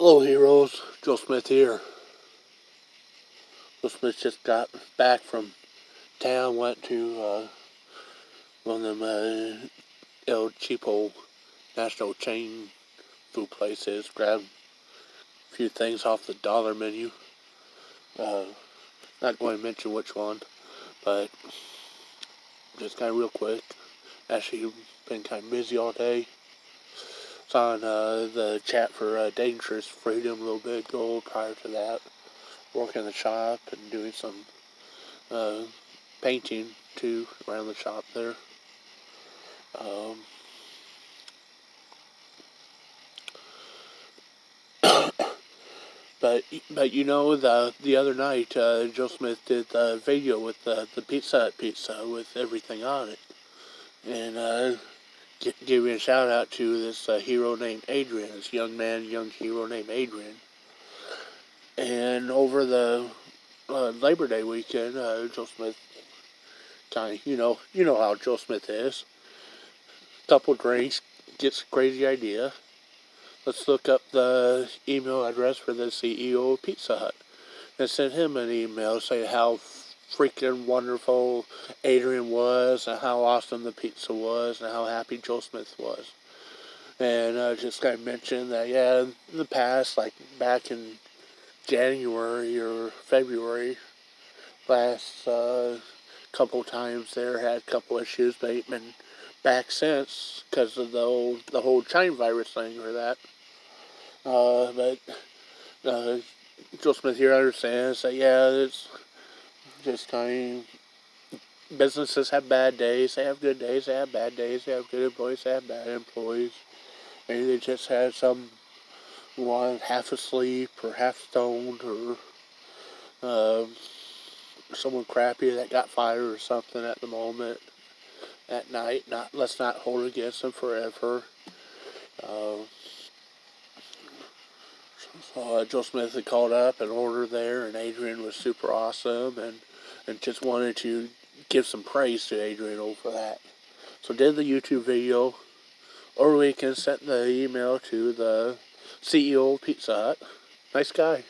Hello heroes, Joe Smith here. Joe Smith just got back from town, went to one of them El Cheapo national chain food places, grabbed a few things off the dollar menu. Uh, Not going to mention which one, but just kind of real quick. Actually, been kind of busy all day. Was on the chat for Dangerous Freedom a little bit ago. Prior to that, working in the shop and doing some uh, painting too around the shop there. Um, but you know the other night Joe Smith did the video with the Pizza Hut pizza with everything on it, and giving a shout out to this hero named Adrian, this young hero named Adrian. And over the Labor Day weekend, Joe Smith kind of you know how Joe Smith is. Couple drinks, gets a crazy idea. Let's look up the email address for the CEO of Pizza Hut and send him an email saying how freaking wonderful Adrian was and how awesome the pizza was and how happy Joe Smith was. And just kind of mentioned that, yeah, in the past, like back in January or February, last couple times there had a couple issues, but ain't been back since because of the whole China virus thing or that. But Joe Smith here understands that, yeah, it's just kind of, businesses have bad days, they have good days, they have bad days, they have good employees, they have bad employees. Maybe they just had someone half asleep or half stoned or someone crappy that got fired or something at the moment, at night. Let's not hold it against them forever. Uh, So Joe Smith had called up an order there, and Adrian was super awesome, and just wanted to give some praise to Adrian over that. So did the YouTube video over the weekend, sent the email to the CEO of Pizza Hut. Nice guy,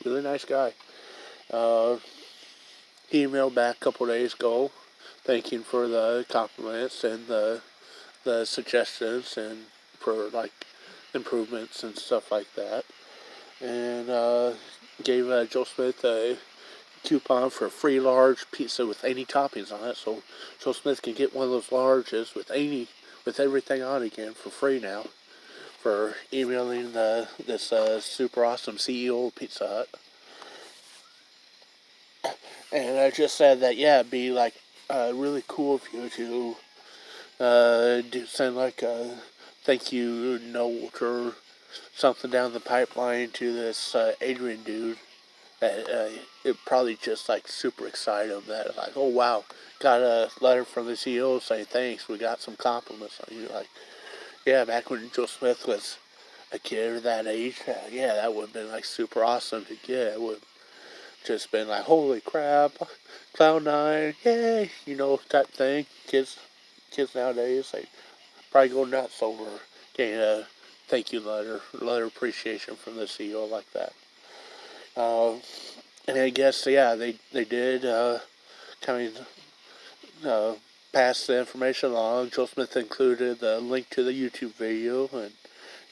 really nice guy. He emailed back a couple days ago, thanking for the compliments and the suggestions and for like improvements and stuff like that. And gave Joe Smith a coupon for a free large pizza with any toppings on it. So Joe Smith can get one of those larges with everything on it again for free now for emailing this super awesome CEO of Pizza Hut. And I just said that, yeah, it'd be like really cool of you to send like a thank you note or something down the pipeline to this Adrian dude. That it probably just like super excited him that like, oh wow, got a letter from the CEO saying thanks, we got some compliments on you. Like, yeah, back when Joe Smith was a kid or that age, yeah, that would have been like super awesome to get. It would have just been like, holy crap, Cloud9, yay, type thing. Kids nowadays, they probably go nuts over getting a thank you letter appreciation from the CEO like that. And I guess, yeah, they did kind of pass the information along. Joe Smith included the link to the YouTube video,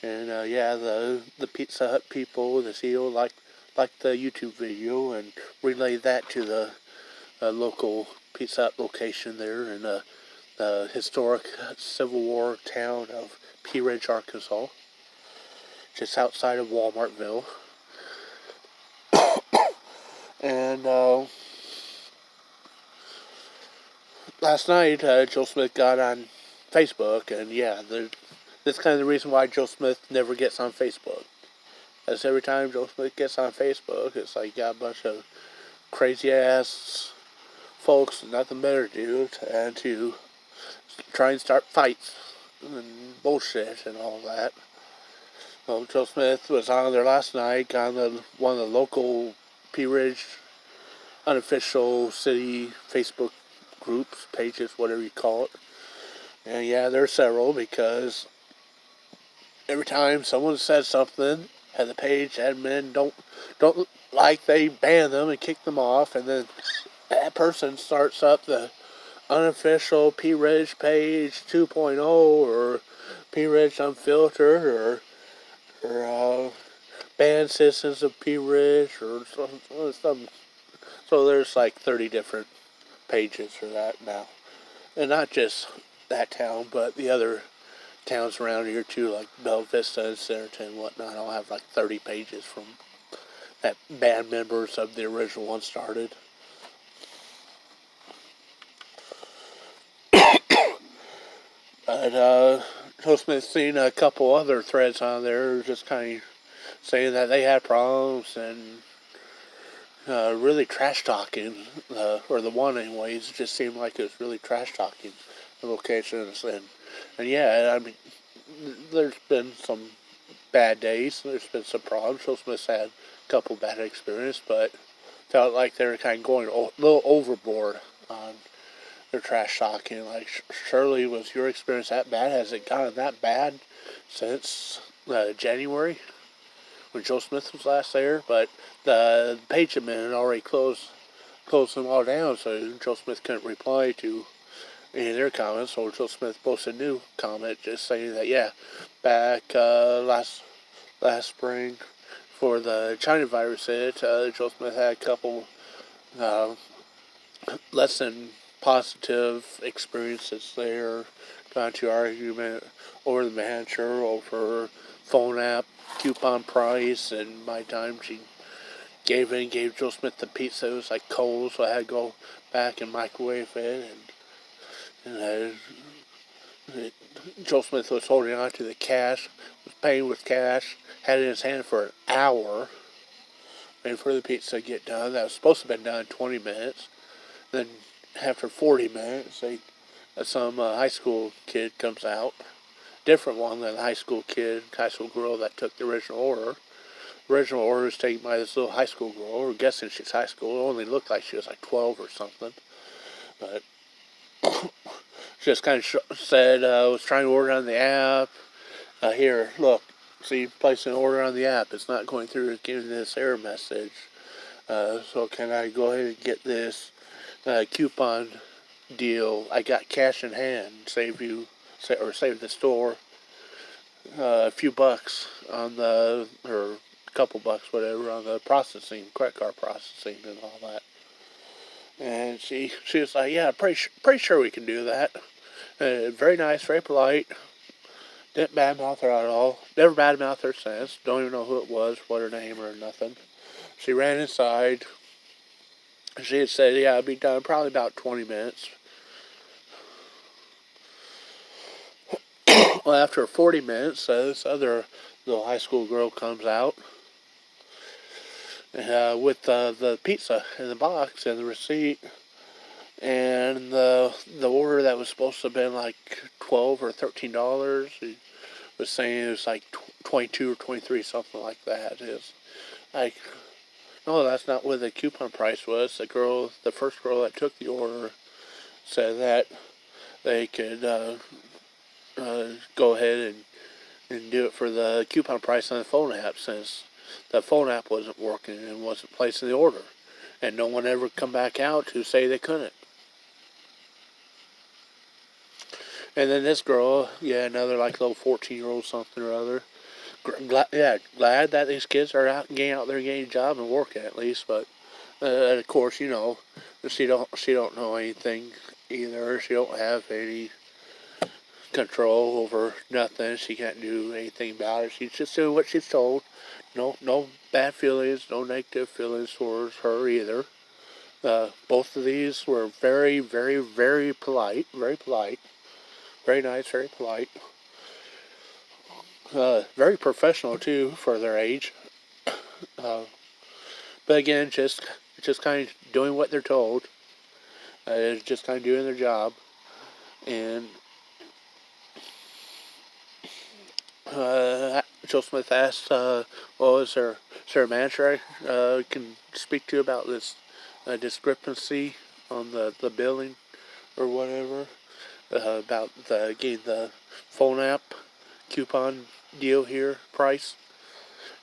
and yeah, the Pizza Hut people, the CEO liked the YouTube video and relayed that to the local Pizza Hut location there in the historic Civil War town of Pea Ridge, Arkansas, just outside of Walmartville. And last night, Joe Smith got on Facebook, and yeah, that's kind of the reason why Joe Smith never gets on Facebook. As every time Joe Smith gets on Facebook, it's like you got a bunch of crazy ass folks, nothing better to do, and to try and start fights and bullshit and all that. Well, Joe Smith was on there last night, on one of the local Pea Ridge unofficial city Facebook groups, pages, whatever you call it. And yeah, there are several, because every time someone says something the page admin don't like, they ban them and kick them off, and then that person starts up the unofficial P-Ridge page 2.0 or P-Ridge Unfiltered or banned citizens of P-Ridge or some. So there's like 30 different pages for that now. And not just that town, but the other towns around here too, like Bella Vista and Centerton and whatnot. I'll have like 30 pages from that band members of the original one started. But Joe Smith's seen a couple other threads on there just kind of saying that they had problems and really trash talking, or the one anyways, it just seemed like it was really trash talking the locations. And yeah, I mean, there's been some bad days, there's been some problems. Joe Smith's had a couple bad experiences, but felt like they were kind of going a little overboard on their trash talking. Like, Shirley, was your experience that bad? Has it gotten that bad since January when Joe Smith was last there? But the page admin had already closed them all down, so Joe Smith couldn't reply to any of their comments. So Joe Smith posted a new comment just saying that, yeah, back last spring for the China virus hit, Joe Smith had a couple less than positive experiences there. Got into argument over the manager, over phone app, coupon price, and by the time she gave Joe Smith the pizza, it was like cold, so I had to go back and microwave it, and Joe Smith was holding on to the cash, was paying with cash, had it in his hand for an hour, waiting for the pizza to get done. That was supposed to have been done in 20 minutes. Then after 40 minutes, some high school kid comes out, different one than the high school girl that took the original order. The original order was taken by this little high school girl. We're guessing she's high school. It only looked like she was like 12 or something. But she just kind of said, was trying to order on the app. Here, look, see, placing an order on the app. It's not going through, it's giving this error message. So can I go ahead and get this coupon deal? I got cash in hand. Save the store a few bucks on or a couple bucks, whatever, on the processing, credit card processing and all that. And she was like, yeah, pretty sure we can do that. Very nice, very polite. Didn't badmouth her at all. Never badmouthed her since. Don't even know who it was, what her name or nothing. She ran inside. She had said, yeah, it'd be done probably about 20 minutes. Well, after 40 minutes, this other little high school girl comes out with the pizza in the box and the receipt and the order that was supposed to have been like $12 or $13. She was saying it was like 22 or 23, something like that. It's like, no, that's not what the coupon price was. The first girl that took the order, said that they could go ahead and do it for the coupon price on the phone app, since the phone app wasn't working and wasn't placing the order. And no one ever come back out to say they couldn't. And then this girl, yeah, another like little 14-year-old something or other. Glad that these kids are out there getting a job and working at least. But of course, she don't know anything either. She don't have any control over nothing. She can't do anything about it. She's just doing what she's told. No bad feelings, no negative feelings towards her either. Both of these were very, very, very polite. Very polite. Very nice, very polite. Very professional too for their age. But again, just kind of doing what they're told. Just kind of doing their job. And Joe Smith asked, well, is there a manager I can speak to about this discrepancy on the billing or whatever, about getting the phone app coupon deal here price?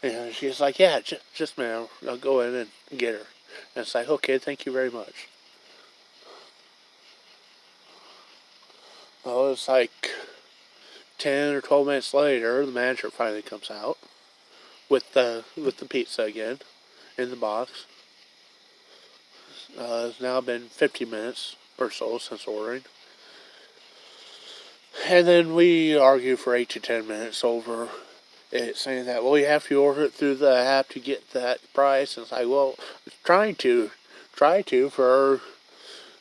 And she's like, yeah, just a minute, I'll go in and get her. And it's like, okay, thank you very much. Well, it's like 10 or 12 minutes later, the manager finally comes out with the pizza again in the box. It's now been 15 minutes or so since ordering. And then we argue for 8 to 10 minutes over it, saying that, well, you have to order it through the app to get that price. And it's like, well, try to for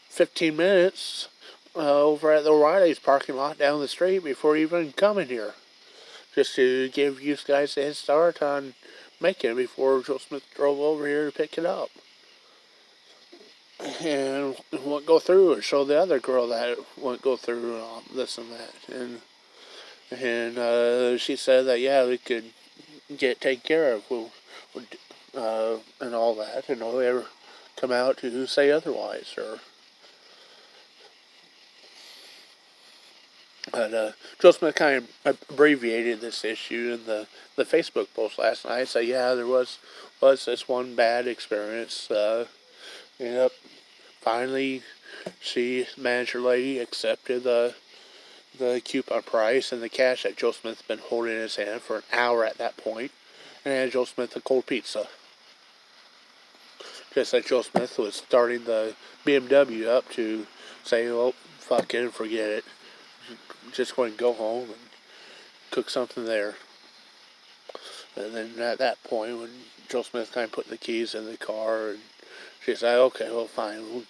15 minutes over at the O'Reilly's parking lot down the street before even coming here. Just to give you guys a head start on making it before Joe Smith drove over here to pick it up. And wouldn't go through and show the other girl that it wouldn't go through this and that. And she said that, yeah, we could get it taken care of and all that. And nobody ever come out to say otherwise. But Joe Smith kind of abbreviated this issue in the Facebook post last night. So yeah, there was this one bad experience. Ended up finally, manager lady accepted the coupon price and the cash that Joe Smith's been holding in his hand for an hour at that point, and handed Joe Smith a cold pizza. Just like Joe Smith was starting the BMW up to say, well, fuck it and forget it. Just going to go home and cook something there. And then at that point, when Joe Smith kind of put the keys in the car, and she's like, okay, well, fine, we'll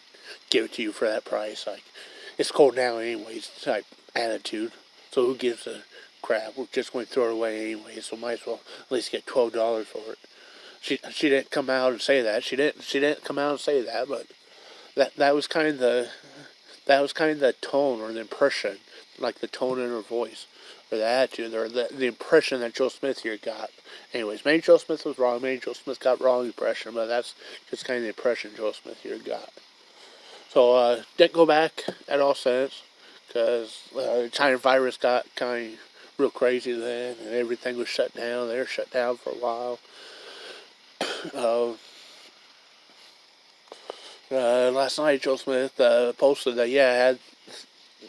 give it to you for that price. Like, it's cold now anyways, type attitude. So who gives a crap? We're just going to throw it away anyway, so might as well at least get $12 for it. She didn't come out and say that. She didn't come out and say that, but that was kind of the tone or the impression, like the tone in her voice, or the attitude, or the impression that Joe Smith here got. Anyways, maybe Joe Smith was wrong, maybe Joe Smith got wrong impression, but that's just kind of the impression Joe Smith here got. So, didn't go back at all since, because China virus got kind of real crazy then, and everything was shut down. They were shut down for a while. Last night, Joe Smith posted that, yeah, I had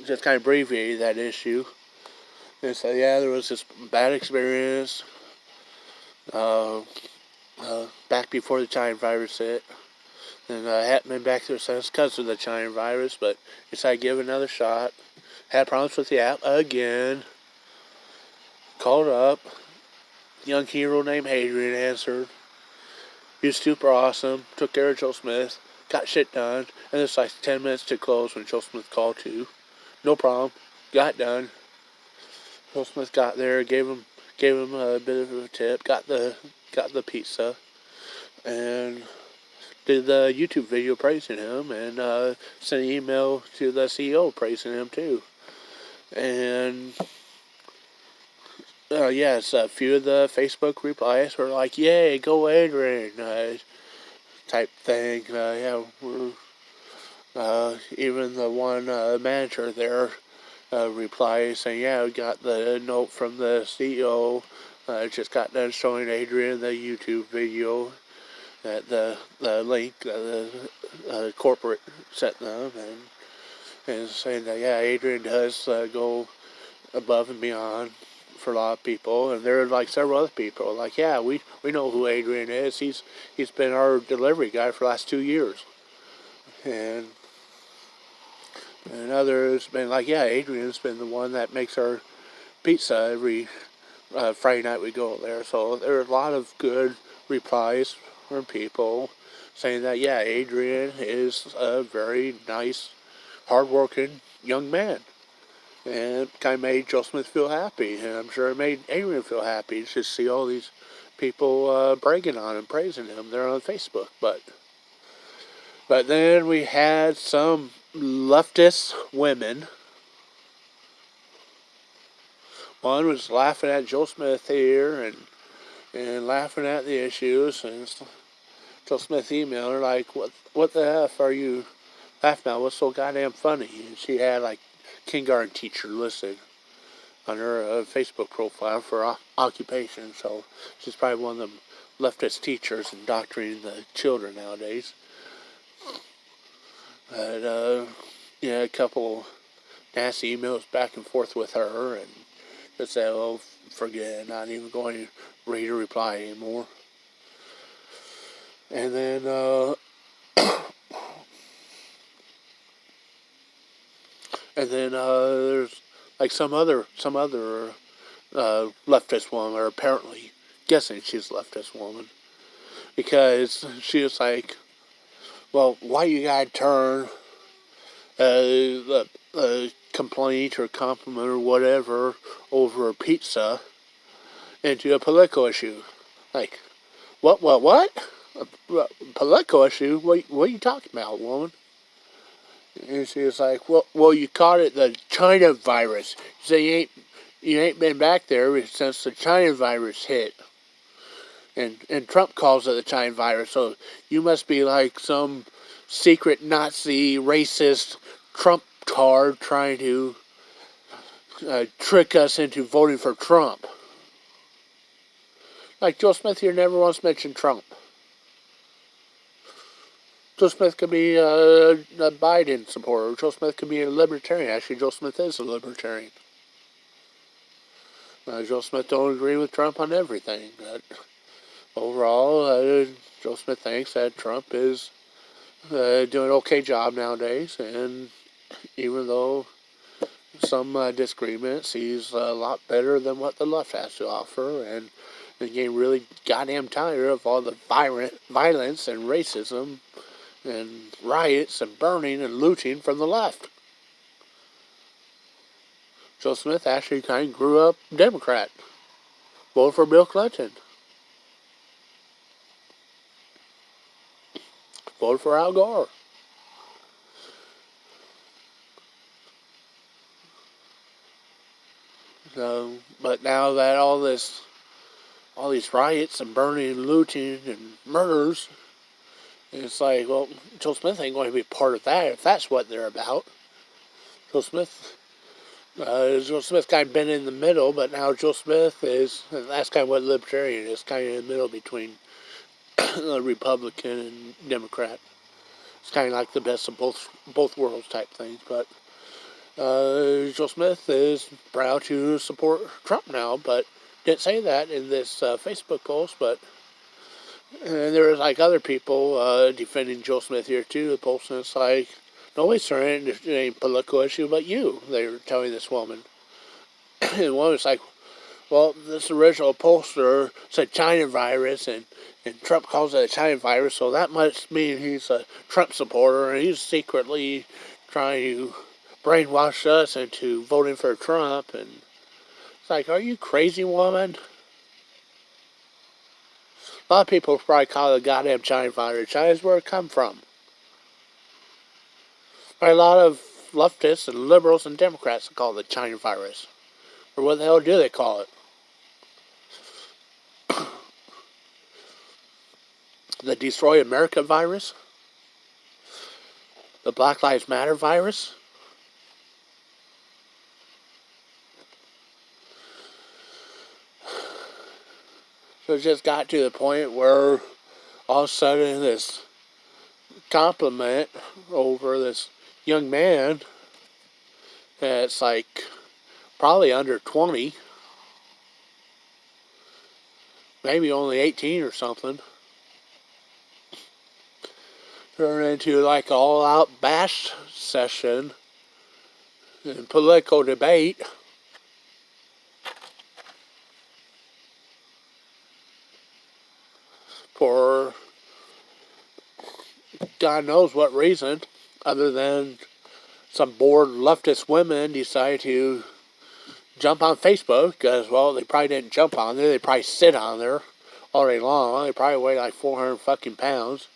just kind of abbreviated that issue. And said, yeah, there was this bad experience back before the China virus hit. And I haven't been back there since because of the China virus, but decided to give it another shot. Had problems with the app again. Called up. Young hero named Adrian answered. He was super awesome. Took care of Joe Smith. Got shit done. And it's like 10 minutes to close when Joe Smith called too. No problem. Got done. Joe Smith got there. Gave him a bit of a tip. Got the pizza. And did the YouTube video praising him, and sent an email to the CEO praising him too. And yes, a few of the Facebook replies were like, "Yay, go Adrian," type thing. Yeah, even the one manager there replied saying, "Yeah, we got the note from the CEO. Just got done showing Adrian the YouTube video." That the link that the corporate sent them, and saying that, yeah, Adrian does go above and beyond for a lot of people, and there are like several other people like, yeah, we know who Adrian is. He's been our delivery guy for the last 2 years, and others been like, yeah, Adrian's been the one that makes our pizza every Friday night we go there. So there are a lot of good replies from people saying that, yeah, Adrian is a very nice, hardworking young man. And it kind of made Joe Smith feel happy. And I'm sure it made Adrian feel happy to just see all these people bragging on him, praising him there on Facebook. But then we had some leftist women. One was laughing at Joe Smith here and laughing at the issues, and Joe Smith emailed her like, what the F are you laughing at? What's so goddamn funny? And she had like kindergarten teacher listed on her Facebook profile for occupation. So she's probably one of them leftist teachers indoctrinating the children nowadays. But yeah, a couple nasty emails back and forth with her, and just say, "Oh, forget it, not even going to read or reply anymore." And then there's like some other leftist woman, or apparently guessing she's a leftist woman, because she was like, "Well, why you gotta turn a complaint or compliment or whatever over a pizza into a political issue?" Like, what? A political issue? What are you talking about, woman? And she was like, well, you caught it the China virus. So you ain't been back there since the China virus hit. And Trump calls it the China virus. So you must be like some secret Nazi racist Trump card trying to trick us into voting for Trump. Like Joe Smith here never once mentioned Trump. Joe Smith could be a Biden supporter. Joe Smith could be a libertarian. Actually, Joe Smith is a libertarian. Joe Smith don't agree with Trump on everything, but overall, Joe Smith thinks that Trump is doing an okay job nowadays, and even though some disagreements, he's a lot better than what the left has to offer, and getting really goddamn tired of all the violence and racism and riots and burning and looting from the left. Joe Smith actually kind of grew up Democrat. Voted for Bill Clinton. Voted for Al Gore. So, but now that all these riots and burning and looting and murders, it's like, well, Joe Smith ain't going to be part of that if that's what they're about. Joe Smith kind of been in the middle, but now Joe Smith that's kind of what libertarian is, kind of in the middle between Republican and Democrat. It's kind of like the best of both worlds type things, but Joe Smith is proud to support Trump now, but didn't say that in this Facebook post, but and there was like other people defending Joe Smith here too. The post, and it's like, no, wait, sir, it ain't a political issue, but you, they were telling this woman. And one was like, well, this original poster said China virus, and Trump calls it a China virus, so that must mean he's a Trump supporter, and he's secretly trying to brainwash us into voting for Trump. And it's like, are you crazy, woman? A lot of people probably call it a goddamn China virus. China's where it come from. A lot of leftists and liberals and Democrats call it the China virus. Or what the hell do they call it? The Destroy America virus? The Black Lives Matter virus? So it just got to the point where all of a sudden this compliment over this young man that's like probably under 20, maybe only 18 or something, turned into like an all-out bash session and political debate for God knows what reason, other than some bored leftist women decide to jump on Facebook, because, well, they probably didn't jump on there, they probably sit on there all day long. They probably weigh like 400 fucking pounds,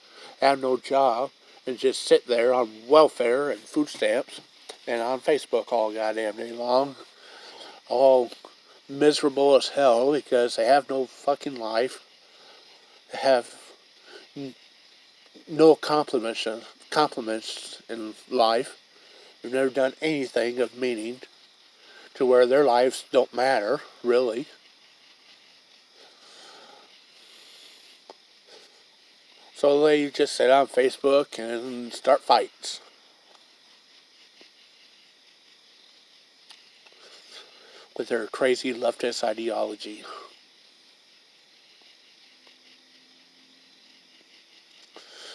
have no job, and just sit there on welfare and food stamps and on Facebook all goddamn day long, all miserable as hell because they have no fucking life, they have no accomplishments in life. They've never done anything of meaning. to where their lives don't matter, really. So they just sit on Facebook and start fights. With their crazy leftist ideology.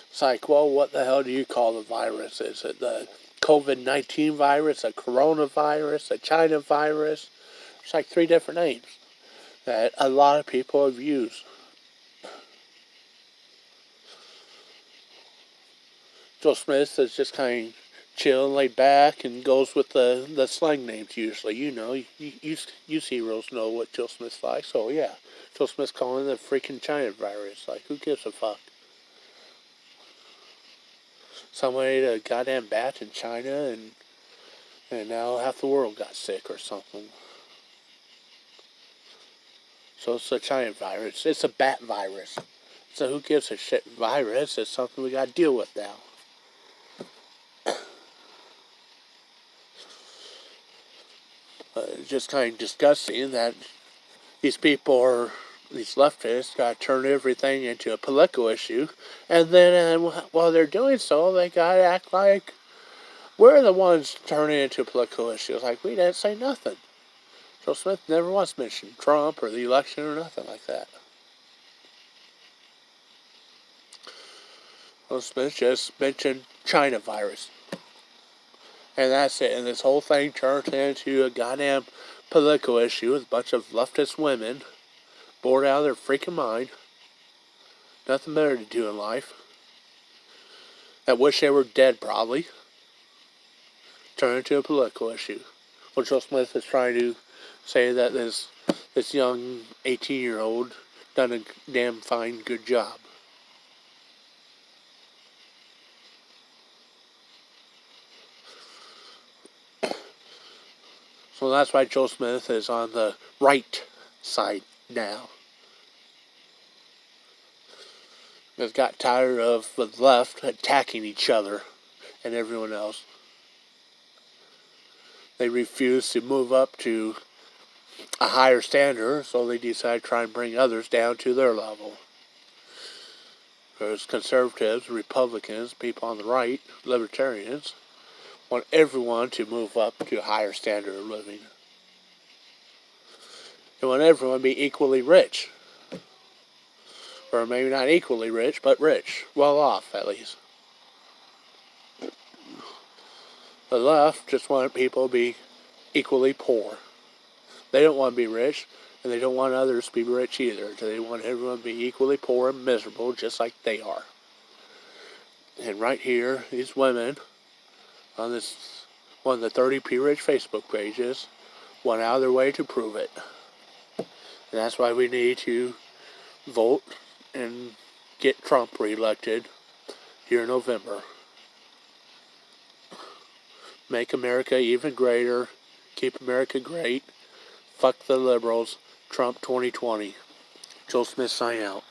It's like, well, what the hell do you call the virus? Is it the COVID-19 virus, a coronavirus, a China virus? It's like 3 different names that a lot of people have used. Joe Smith is just kind of chill and laid back and goes with the slang names usually. You know, you heroes know what Joe Smith's like, so yeah. Joe Smith's calling it the freaking China virus. Like, who gives a fuck? Somebody ate a goddamn bat in China and now half the world got sick or something. So it's a China virus. It's a bat virus. So who gives a shit virus? It's something we gotta deal with now. Just kind of disgusting that these leftists, gotta turn everything into a political issue, and then while they're doing so, they gotta act like we're the ones turning it into a political issue. It's like, we didn't say nothing. Joe Smith never once mentioned Trump or the election or nothing like that. Joe Smith just mentioned China virus. And that's it. And this whole thing turned into a goddamn political issue with a bunch of leftist women bored out of their freaking mind. Nothing better to do in life. That wish they were dead, probably. Turned into a political issue. Well, Joe Smith is trying to say that this young 18-year-old done a damn fine, good job. So that's why Joe Smith is on the right side now. He's got tired of the left attacking each other and everyone else. They refuse to move up to a higher standard, so they decide to try and bring others down to their level. There's conservatives, Republicans, people on the right, libertarians, want everyone to move up to a higher standard of living. They want everyone to be equally rich. Or maybe not equally rich, but rich. Well off, at least. The left just want people to be equally poor. They don't want to be rich, and they don't want others to be rich either. They want everyone to be equally poor and miserable, just like they are. And right here, these women on this one of the 30p Rich Facebook pages went out of their way to prove it. And that's why we need to vote and get Trump reelected here in November. Make America even greater. Keep America great. Fuck the liberals. Trump 2020. Joe Smith sign out.